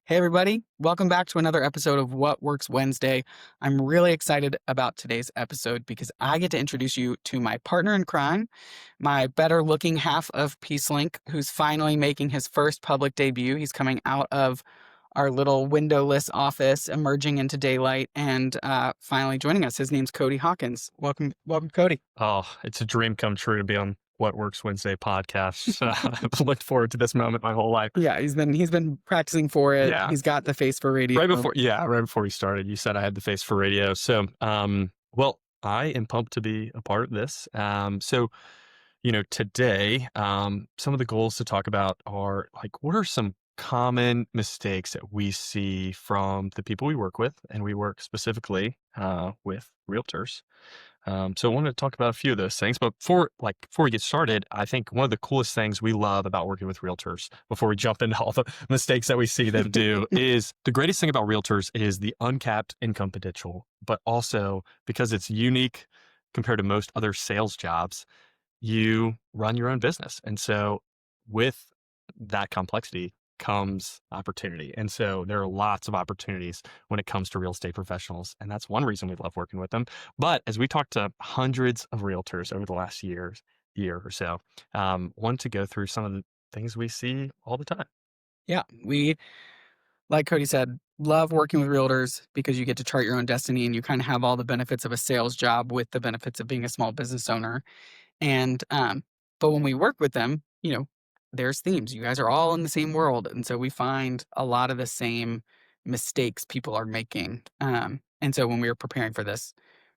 Hey, everybody. Welcome back to another episode of What Works Wednesday. I'm really excited about today's episode because I get to introduce you to my partner in crime, my better looking half of PeaceLink, who's finally making his first public debut. He's coming out of our little windowless office, emerging into daylight, and finally joining us. His name's Cody Hawkins. Welcome, Cody. Oh, it's a dream come true to be on What Works Wednesday podcast. I've looked forward to this moment my whole life. Yeah, he's been practicing for it. Yeah. He's got the face for radio. Right before we started, you said I had the face for radio. So, well, I am pumped to be a part of this. Today, some of the goals to talk about are like, what are some common mistakes that we see from the people we work with? And we work specifically with realtors. So I wanted to talk about a few of those things, but before we get started, I think one of the coolest things we love about working with realtors, before we jump into all the mistakes that we see them do, is the greatest thing about realtors is the uncapped income potential, but also because it's unique compared to most other sales jobs, you run your own business. And so with that complexity comes opportunity. And so there are lots of opportunities when it comes to real estate professionals. And that's one reason we love working with them. But as we talked to hundreds of realtors over the last year or so, want to go through some of the things we see all the time. Yeah, like Cody said, love working with realtors because you get to chart your own destiny and you kind of have all the benefits of a sales job with the benefits of being a small business owner. And but when we work with them, there's themes. You guys are all in the same world, and so we find a lot of the same mistakes people are making. And so when we were preparing for this,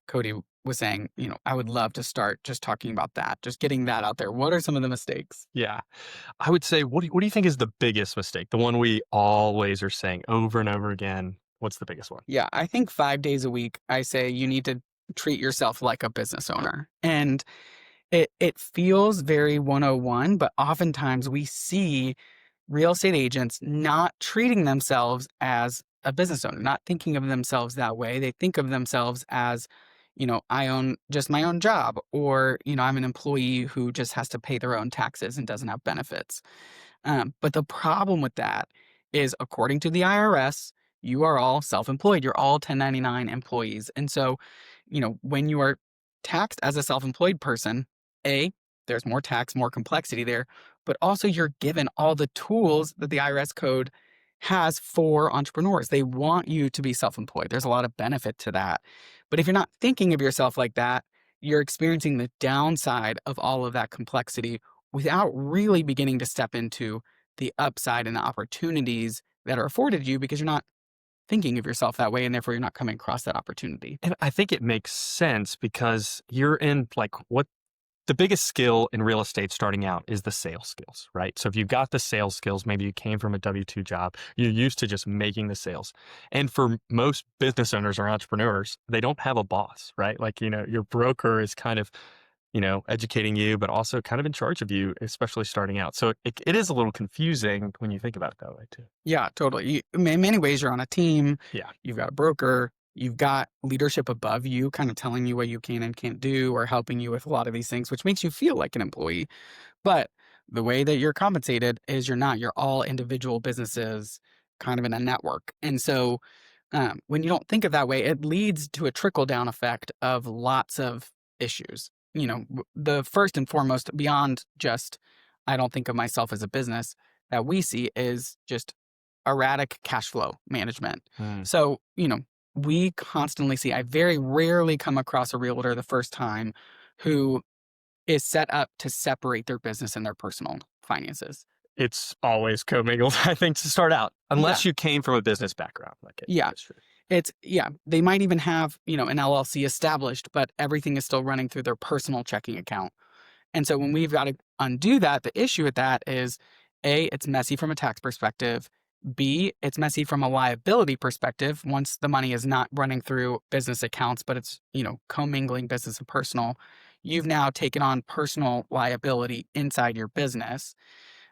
Cody was saying, I would love to start just talking about that, just getting that out there. What are some of the mistakes? Yeah. I would say, what do you think is the biggest mistake? The one we always are saying over and over again. What's the biggest one? Yeah, I think 5 days a week, I say you need to treat yourself like a business owner. And it feels very 101, but oftentimes we see real estate agents not treating themselves as a business owner, not thinking of themselves that way. They think of themselves as, I own just my own job, or, I'm an employee who just has to pay their own taxes and doesn't have benefits. But the problem with that is, according to the IRS, you are all self-employed. You're all 1099 employees. And so, when you are taxed as a self-employed person, there's more tax, more complexity there, but also you're given all the tools that the IRS code has for entrepreneurs. They want you to be self-employed. There's a lot of benefit to that. But if you're not thinking of yourself like that, you're experiencing the downside of all of that complexity without really beginning to step into the upside and the opportunities that are afforded you because you're not thinking of yourself that way and therefore you're not coming across that opportunity. And I think it makes sense because you're in like what the biggest skill in real estate starting out is the sales skills, right? So if you've got the sales skills, maybe you came from a W-2 job, you're used to just making the sales. And for most business owners or entrepreneurs, they don't have a boss, right? Like, your broker is kind of, educating you, but also kind of in charge of you, especially starting out. So it is a little confusing when you think about it that way too. Yeah, totally. In many ways, you're on a team. Yeah. You've got a broker. You've got leadership above you, kind of telling you what you can and can't do, or helping you with a lot of these things, which makes you feel like an employee. But the way that you're compensated is you're not. You're all individual businesses, kind of in a network. And so, when you don't think of that way, it leads to a trickle down effect of lots of issues. The first and foremost, beyond just, I don't think of myself as a business, that we see is just erratic cash flow management. Hmm. So, we constantly see, I very rarely come across a realtor the first time who is set up to separate their business and their personal finances. It's always commingled, I think, to start out, Yeah. unless you came from a business background. Yeah. That's true. They might even have, an LLC established, but everything is still running through their personal checking account. And so when we've got to undo that, the issue with that is A, it's messy from a tax perspective. B, it's messy from a liability perspective once the money is not running through business accounts, but it's, commingling business and personal. You've now taken on personal liability inside your business.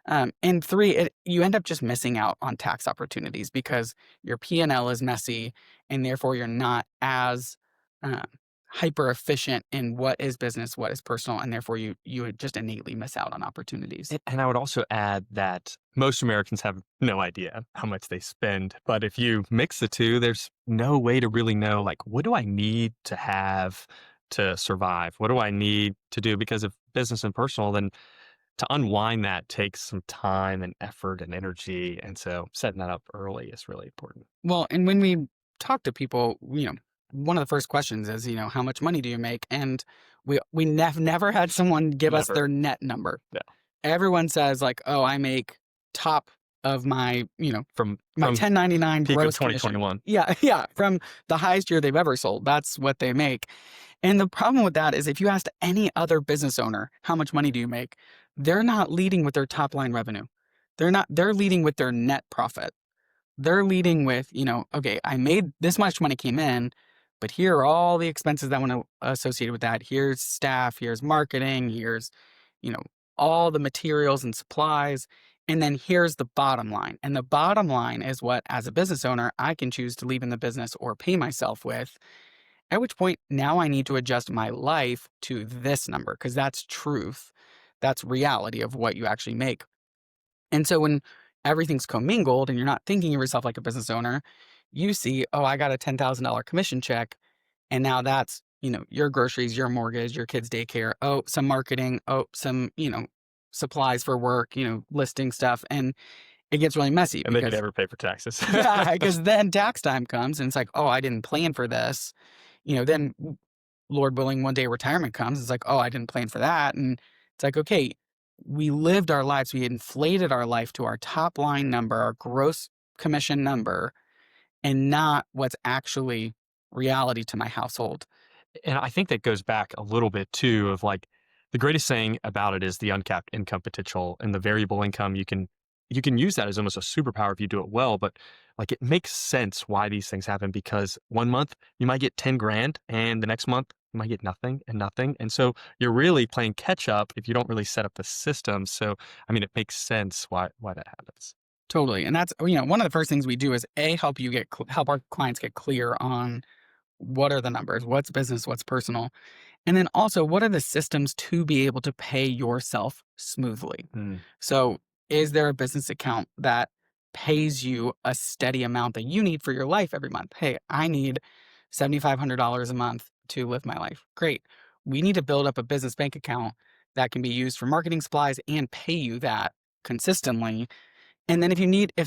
And three, you end up just missing out on tax opportunities because your P&L is messy and therefore you're not as hyper efficient in what is business, what is personal, and therefore you would just innately miss out on opportunities. And I would also add that most Americans have no idea how much they spend. But if you mix the two, there's no way to really know, like, what do I need to have to survive? What do I need to do? Because of business and personal, then to unwind that takes some time and effort and energy. And so setting that up early is really important. Well, and when we talk to people, one of the first questions is, how much money do you make? And we never had someone give us Never. their net number. No. Everyone says like, "Oh, I make top of my, my From 1099 peak of gross commission." 2021. Yeah, yeah, from the highest year they've ever sold. That's what they make. And the problem with that is if you asked any other business owner, how much money do you make? They're not leading with their top line revenue. They're leading with their net profit. They're leading with, okay, I made this much money came in, but here are all the expenses that want to associated with that. Here's staff, here's marketing, here's, you know, all the materials and supplies. And then here's the bottom line. And the bottom line is what, as a business owner, I can choose to leave in the business or pay myself with. At which point, now I need to adjust my life to this number because that's truth. That's reality of what you actually make. And so when everything's commingled and you're not thinking of yourself like a business owner, you see, oh, I got a $10,000 commission check. And now that's, your groceries, your mortgage, your kids' daycare, oh, some marketing, oh, some, supplies for work, listing stuff. And it gets really messy And then you because, never pay for taxes. yeah, because then tax time comes and it's like, oh, I didn't plan for this. Then Lord willing, one day retirement comes. It's like, oh, I didn't plan for that. And it's like, okay, we lived our lives. We inflated our life to our top line number, our gross commission number, and not what's actually reality to my household. And I think that goes back a little bit too of like the greatest thing about it is the uncapped income potential and the variable income. You can use that as almost a superpower if you do it well, but like it makes sense why these things happen because one month you might get 10 grand and the next month you might get nothing and nothing. And so you're really playing catch up if you don't really set up the system. So I mean it makes sense why that happens. Totally. And that's, one of the first things we do is help our clients get clear on what are the numbers, what's business, what's personal. And then also, what are the systems to be able to pay yourself smoothly? Mm. So, is there a business account that pays you a steady amount that you need for your life every month? Hey, I need $7,500 a month to live my life. Great. We need to build up a business bank account that can be used for marketing supplies and pay you that consistently. And then if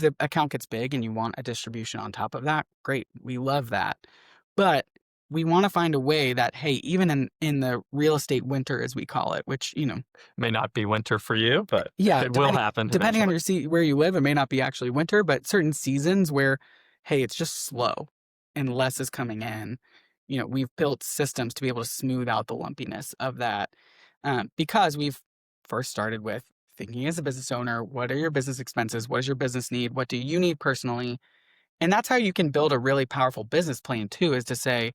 the account gets big and you want a distribution on top of that, great. We love that. But we want to find a way that, hey, even in the real estate winter, as we call it, which, May not be winter for you, but yeah, it will happen depending on eventually. where you live, it may not be actually winter, but certain seasons where, hey, it's just slow and less is coming in. We've built systems to be able to smooth out the lumpiness of that because we've first started with thinking as a business owner, what are your business expenses? What does your business need? What do you need personally? And that's how you can build a really powerful business plan too, is to say,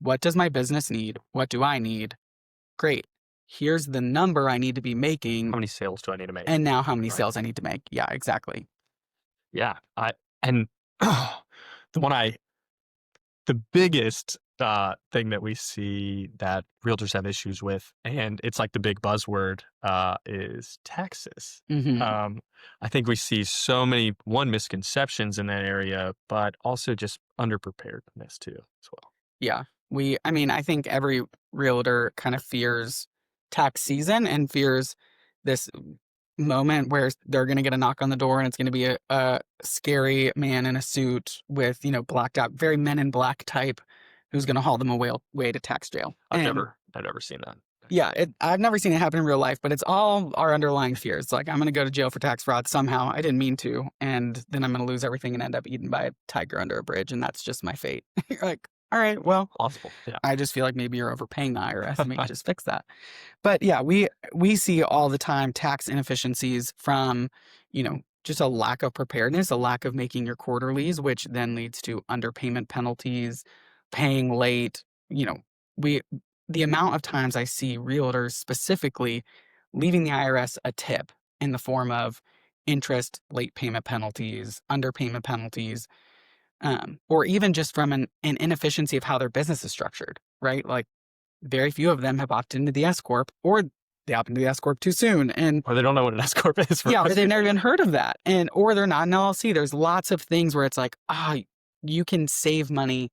what does my business need? What do I need? Great. Here's the number I need to be How making. many sales do I need to make? And now how many Right. sales I need to make. Yeah, exactly. Yeah. And the one I the biggest thing that we see that realtors have issues with, and it's like the big buzzword, is taxes. Hmm. I think we see so many misconceptions in that area, but also just underpreparedness too as well. Yeah. I think every realtor kind of fears tax season and fears this moment where they're going to get a knock on the door and it's going to be a scary man in a suit with, blacked out, very Men in Black type who's going to haul them away to tax jail. And I've never seen that yeah, actually. I've never seen it happen in real life, but it's all our underlying fears. Like, I'm going to go to jail for tax fraud somehow. I didn't mean to. And then I'm going to lose everything and end up eaten by a tiger under a bridge. And that's just my fate. You're like, all right, well, Possible. Yeah. I just feel like maybe you're overpaying the IRS and maybe just fix that. But yeah, we see all the time tax inefficiencies from, just a lack of preparedness, a lack of making your quarterlies, which then leads to underpayment penalties, paying late. You know, we the amount of times I see realtors specifically leaving the IRS a tip in the form of interest, late payment penalties, underpayment penalties, or even just from an inefficiency of how their business is structured. right? Like very few of them have opted into the S corp, or they opted into the S corp too soon, and Or they don't know what an S corp is for yeah, or most they've never people. even heard of that, and or they're not an LLC. There's lots of things where it's like, you can save money.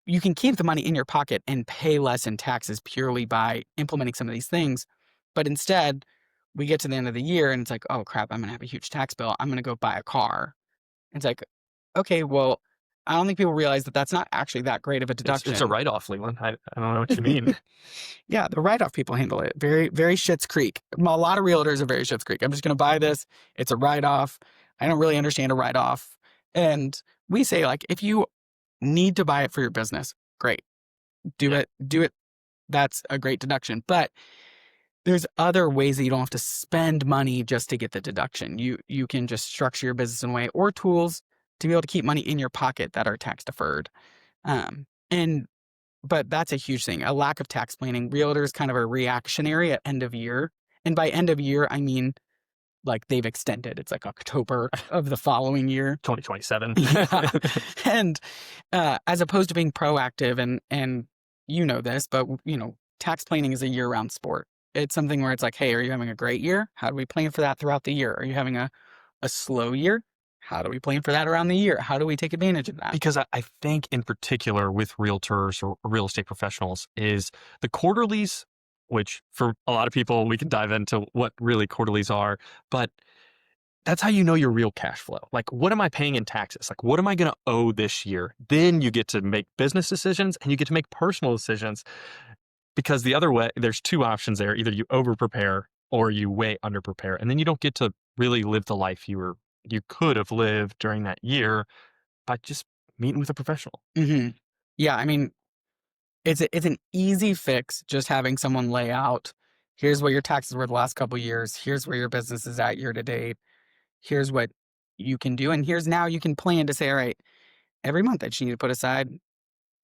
You can keep the money in your pocket and pay less in taxes purely by implementing some of these things. But instead, we get to the end of the year and it's like, oh crap, I'm gonna have a huge tax bill. I'm gonna go buy a car. It's like, okay, well, I don't think people realize that that's not actually that great of a It's a deduction. write-off, Leland. I don't know what you mean. Yeah, the write-off people handle it very, very Schitt's Creek. A lot of realtors are very Schitt's Creek. I'm just going to buy this. It's a write-off. I don't really understand a write-off. And we say, like, if you need to buy it for your business, great. Do Yeah. it. Do it. That's a great deduction. But there's other ways that you don't have to spend money just to get the deduction. You can just structure your business in a way, or tools to be able to keep money in your pocket that are tax deferred. And but that's a huge thing. A lack of tax planning. Realtors kind of are reactionary at end of year. And by end of year, I mean like they've extended. It's like October of the following year. 2027. Yeah. And as opposed to being proactive, and you know this, but tax planning is a year-round sport. It's something where it's like, hey, are you having a great year? How do we plan for that throughout the year? Are you having a slow year? How do we plan for that around the year? How do we take advantage of that? Because I think in particular with realtors or real estate professionals is the quarterlies, which for a lot of people, we can dive into what really quarterlies are, but that's how you know your real cash flow. Like, what am I paying in taxes? Like, what am I going to owe this year? Then you get to make business decisions and you get to make personal decisions, because the other way, there's two options there. Either you over prepare or you way under prepare. And then you don't get to really live the life you could have lived during that year by just meeting with a professional. Hmm. Yeah, I mean, it's an easy fix just having someone lay out, here's what your taxes were the last couple years, here's where your business is at year to date, here's what you can do, and here's now you can plan to say, all right, every month I just need to put aside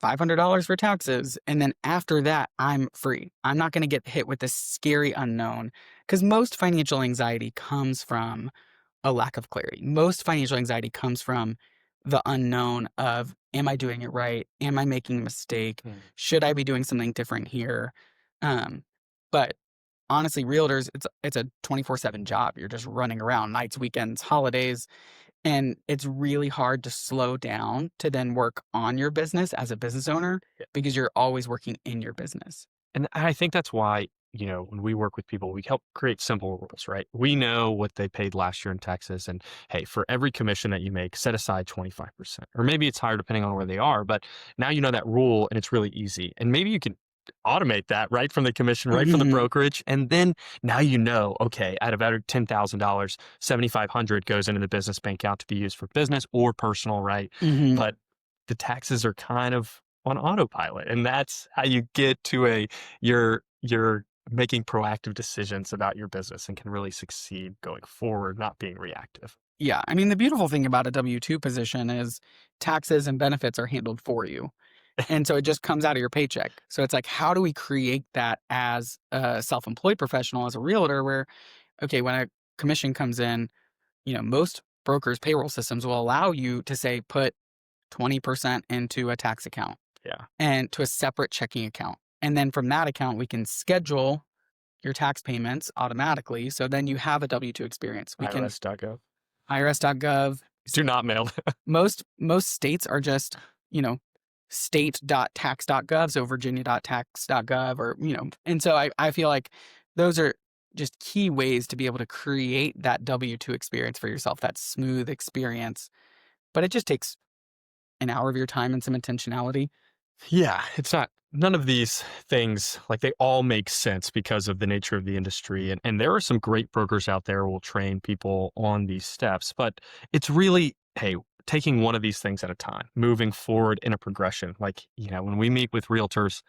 $500 for taxes, and then after that, I'm free. I'm not gonna get hit with this scary unknown, because most financial anxiety comes from a lack of clarity. Most financial anxiety comes from the unknown of, am I doing it right? Am I making a mistake? Mm. Should I be doing something different here? Um, but honestly, realtors, it's a 24/7 job. You're just running around nights, weekends, holidays, and it's really hard to slow down to then work on your business as a business owner because you're always working in your business. And I think that's why, when we work with people, we help create simple rules, right? We know what they paid last year in taxes. And hey, for every commission that you make, set aside 25%. Or maybe it's higher depending on where they are. But now you know that rule and it's really easy. And maybe you can automate that right from the commission, right from the Mhm, brokerage. And then now okay, out of every $10,000, 7,500 goes into the business bank account to be used for business or personal, right? mhm. But the taxes are kind of on autopilot. And that's how you get to you're making proactive decisions about your business and can really succeed going forward, not being reactive. Yeah, I mean, the beautiful thing about a W-2 position is taxes and benefits are handled for you, and so it just comes out of your paycheck. So it's like, how do we create that as a self-employed professional, as a realtor, where, okay, when a commission comes in, most brokers' payroll systems will allow you to say, put 20% into a tax account Yeah. and to a separate checking account. And then from that account, we can schedule your tax payments automatically. So then you have a W-2 experience. We can IRS.gov. IRS.gov. Do not mail. Most states are just, you know, state.tax.gov, so virginia.tax.gov, or, and so I feel like those are just key ways to be able to create that W-2 experience for yourself, that smooth experience. But it just takes an hour of your time and some intentionality. Yeah, it's not none of these things, like, they all make sense because of the nature of the industry, and there are some great brokers out there who will train people on these steps, but it's really, hey, taking one of these things at a time, moving forward in a progression. Like, when we meet with realtors,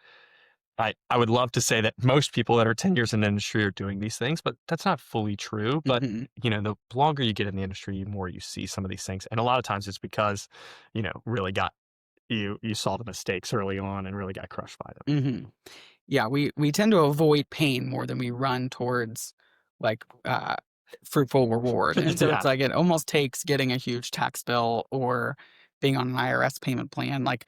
I would love to say that most people that are 10 years in the industry are doing these things, but that's not fully true. But, Hmm. the longer you get in the industry, the more you see some of these things. And a lot of times it's because, really got you saw the mistakes early on and really got crushed by them. Hmm. Yeah, we tend to avoid pain more than we run towards like fruitful reward. And so it's Yeah. like it almost takes getting a huge tax bill or being on an IRS payment plan. Like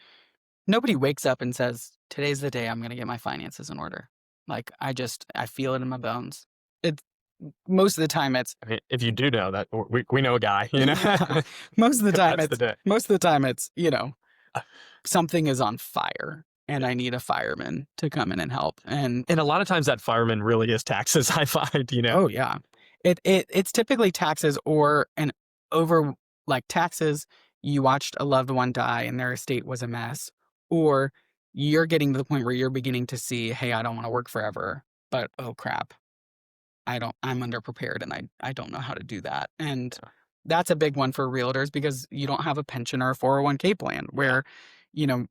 nobody wakes up and says, today's the day I'm gonna get my finances in order. Like, I feel it in my bones. It's most of the time it's I mean, if you do know that, we know a guy, you know, yeah, most of the time that's the it's day. most of the time it's, something is on fire and Yeah. I need a fireman to come in and help. And And a lot of times that fireman really is taxes, I find, you know. oh yeah. It's typically taxes or an over like taxes, you watched a loved one die and their estate was a mess, or you're getting to the point where you're beginning to see, hey, I don't want to work forever, but oh crap, I'm underprepared and I don't know how to do that. And that's a big one for realtors because you don't have a pension or a 401k plan Yeah. where,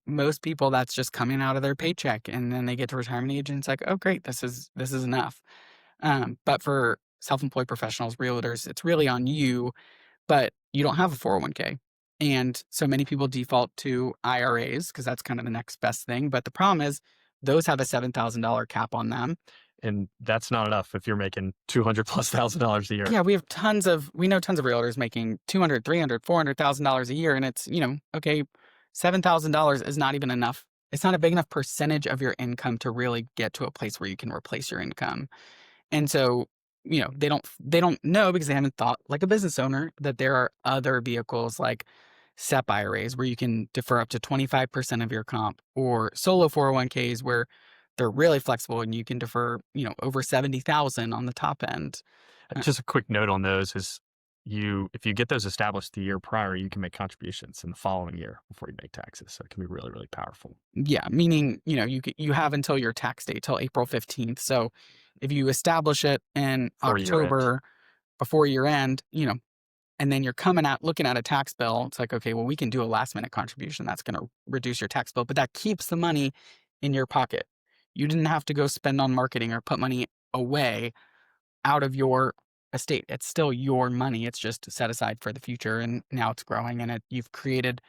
most people that's just coming out of their paycheck and then they get to retirement age and it's like, oh great, this is enough. But for self-employed professionals, realtors, it's really on you, but you don't have a 401k. And so many people default to IRAs because that's kind of the next best thing. But the problem is those have a $7,000 cap on them. And that's not enough if you're making 200 plus $1,000 a year. Yeah, we know tons of realtors making 200, 300, $400,000 a year. And it's, okay, $7,000 is not even enough. It's not a big enough percentage of your income to really get to a place where you can replace your income. And so, they don't know because they haven't thought like a business owner that there are other vehicles like SEP IRAs where you can defer up to 25% of your comp or solo 401ks where they're really flexible and you can defer, over 70,000 on the top end. Just a quick note on those is if you get those established the year prior, you can make contributions in the following year before you make taxes. So it can be really, really powerful Yeah, meaning, you have until your tax date, till April 15th. So if you establish it in for year end. October before year end, and then you're coming out looking at a tax bill, it's like, okay, well, we can do a last minute contribution. That's going to reduce your tax bill, but that keeps the money in your pocket. You didn't have to go spend on marketing or put money away out of your estate. It's still your money. It's just set aside for the future. And now it's growing and you've created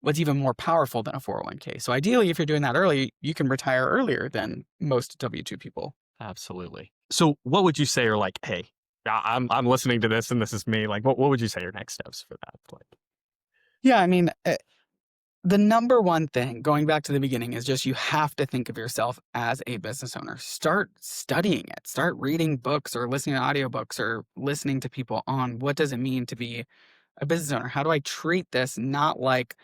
what's even more powerful than a 401k. So ideally, if you're doing that early, you can retire earlier than most W-2 people. Absolutely. So what would you say are like, hey, I'm listening to this and this is me. Like, what would you say are next steps for that? Like, Yeah. I mean, the number one thing, going back to the beginning, is just you have to think of yourself as a business owner. Start studying it. Start reading books or listening to audiobooks or listening to people on what does it mean to be a business owner? How do I treat this not like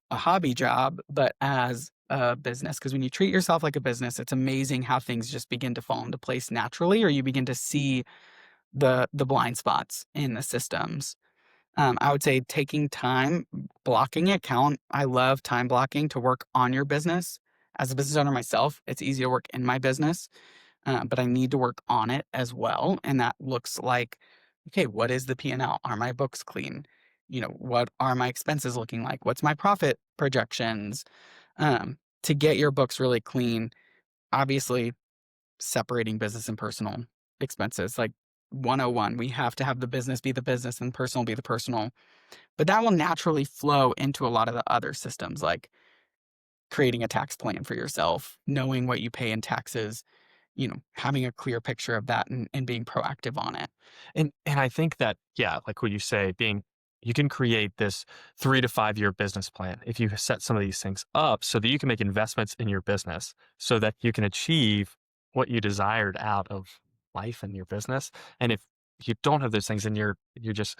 a hobby job, but as a business? Because when you treat yourself like a business, it's amazing how things just begin to fall into place naturally, or you begin to see the blind spots in the systems. I would say taking time, blocking it, count. I love time blocking to work on your business. As a business owner myself, it's easy to work in my business, but I need to work on it as well. And that looks like, okay, what is the P&L? Are my books clean? What are my expenses looking like? What's my profit projections? To get your books really clean, obviously separating business and personal expenses, like 101, we have to have the business be the business and personal be the personal, but that will naturally flow into a lot of the other systems, like creating a tax plan for yourself, knowing what you pay in taxes, having a clear picture of that and being proactive on it. and I think that, yeah, like what you say, you can create this 3 to 5 year business plan if you set some of these things up so that you can make investments in your business so that you can achieve what you desired out of life and your business. And if you don't have those things and you're just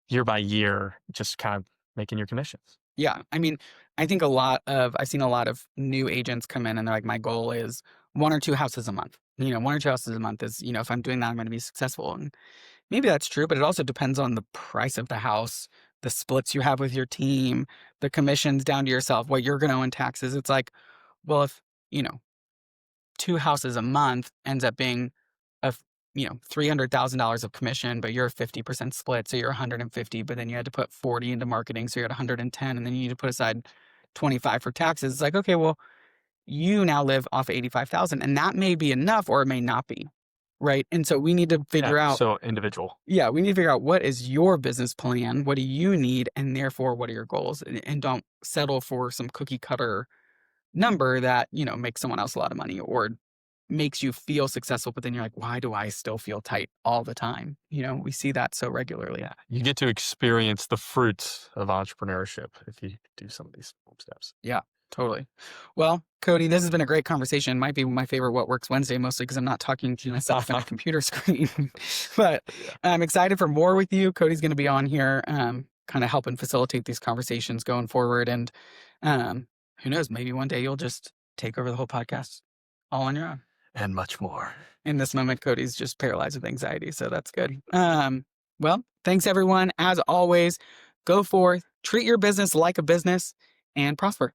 year by year, just kind of making your commissions. Yeah. I mean, I've seen a lot of new agents come in and they're like, my goal is one or two houses a month. One or two houses a month is, if I'm doing that, I'm going to be successful. And maybe that's true, but it also depends on the price of the house, the splits you have with your team, the commissions down to yourself, what you're going to owe in taxes. It's like, well, if, you know, two houses a month ends up being $300,000 of commission, but you're 50% split. So you're 150, but then you had to put 40 into marketing. So you're at 110 and then you need to put aside 25 for taxes. It's like, okay, well, you now live off 85,000 and that may be enough or it may not be. Right. And so we need to Yeah. figure out, So individual. yeah, we need to figure out what is your business plan? What do you need? And therefore, what are your goals? And don't settle for some cookie cutter number that, makes someone else a lot of money or makes you feel successful. But then you're like, why do I still feel tight all the time? We see that so regularly. Yeah. You get to experience the fruits of entrepreneurship if you do some of these steps. Yeah. Totally. Well, Cody, this has been a great conversation. Might be my favorite What Works Wednesday, mostly because I'm not talking to myself in a computer screen. But Yeah. I'm excited for more with you. Cody's going to be on here, kind of helping facilitate these conversations going forward. And um, who knows, maybe one day you'll just take over the whole podcast all on your own. And much more. In this moment, Cody's just paralyzed with anxiety, so that's good. Well, thanks everyone. As always, go forth, treat your business like a business, and prosper.